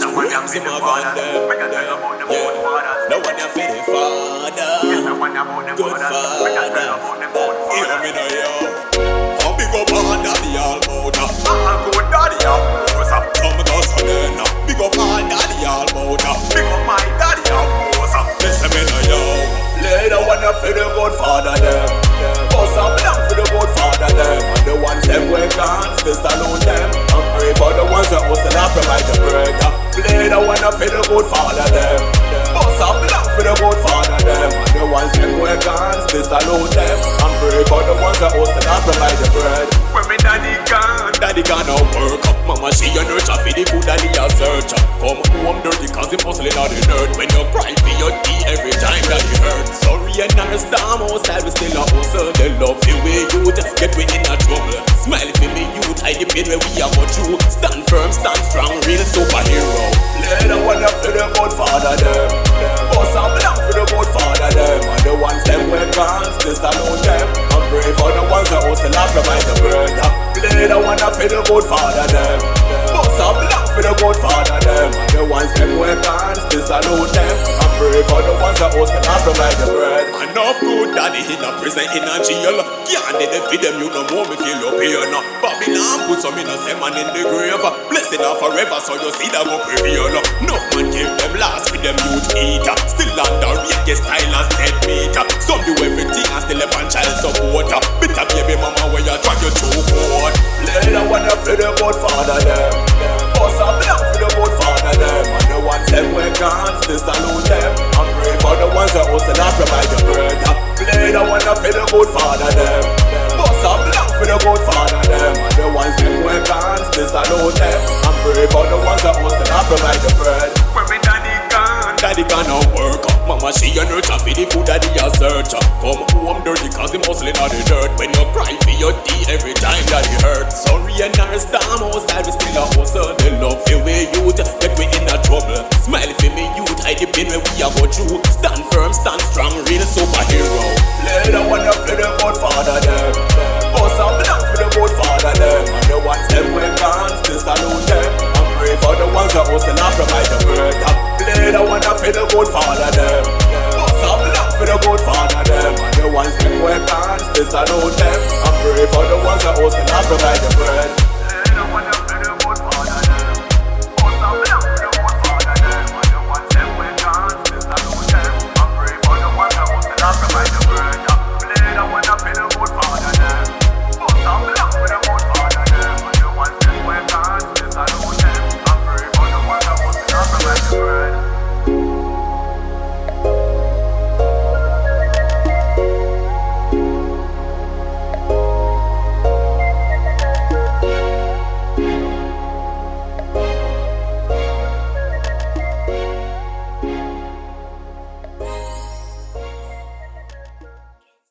Ramzey Magandey. The one you feel the father. Good father. Hear me now, yo. How big up on daddy Almouda? Good daddy Almouda. Come to us again. Big up on daddy Almouda. Big up my daddy Almouda. Listen me now, yo. Play the one you feel the good father them. Bust up down for the good father them. And the ones them we can't still salute them. And pray for the ones that was not provide the bread. Play the one you feel the good father them. Bust up down for the good father them. And the ones them we can't still salute them. And pray for the ones that was not provide the bread. When me daddy gone out work. Mama she a nurture for the food daddy a search. Come home dirty cause him hustling on the dirt. When you cry for your tea every time that you hurt. Sorry and not a star outside we still a hustle. They love the way youth get we in a trouble. Smile for me youth, hide the pain where we a go through. Stand firm, stand strong, real superhero. Play the one for the good father them. Bust up down for the good father them. And the ones them we can't still salute them. And pray for the ones that hustle and provide the bread. Play the one for the good father them. Bust up down for the good father them. And the ones them we can't still salute them. And pray for the ones that hustle and provide the bread. Enough good daddy in a prison in a jail. Can't they feed them you no more me feel your pain. Babylon put some innocent man in the grave. Blessing her forever so you see that go prevail. Enough man give them last with them youth eat. Still under reggae style as dead meat. Some do everything and still up on child support. Bitter baby mama where you drag your too cold. Play the one for the good father them. Bust up down for the good father them. And the ones them we can't still salute them. And pray for the ones that hustle and provide the bread. Play the one for the good father them. Bust up down for the good father them. And the ones them we can't still salute them. And pray for the ones that hustle and provide the bread. When me daddy gone out work. Mama she a nurture for the food daddy a search. Come home dirty cause him hustling on the dirt. When you cry for your tea every time that it hurt. Sorry and not a storm outside we still a hustle. They love the way youth get we in a trouble. Smile for me youth, hide the pain where we a go through. Stand firm, stand strong, real superhero. Play the one for the good father them. Bust up down for the good father them. And the ones them we can't still salute them. And pray for the ones that hustle and provide the bread. Play the one for the good father them. Bust up down for the good father them. And the ones them we can't still salute them. And pray for the ones that hustle and provide the bread.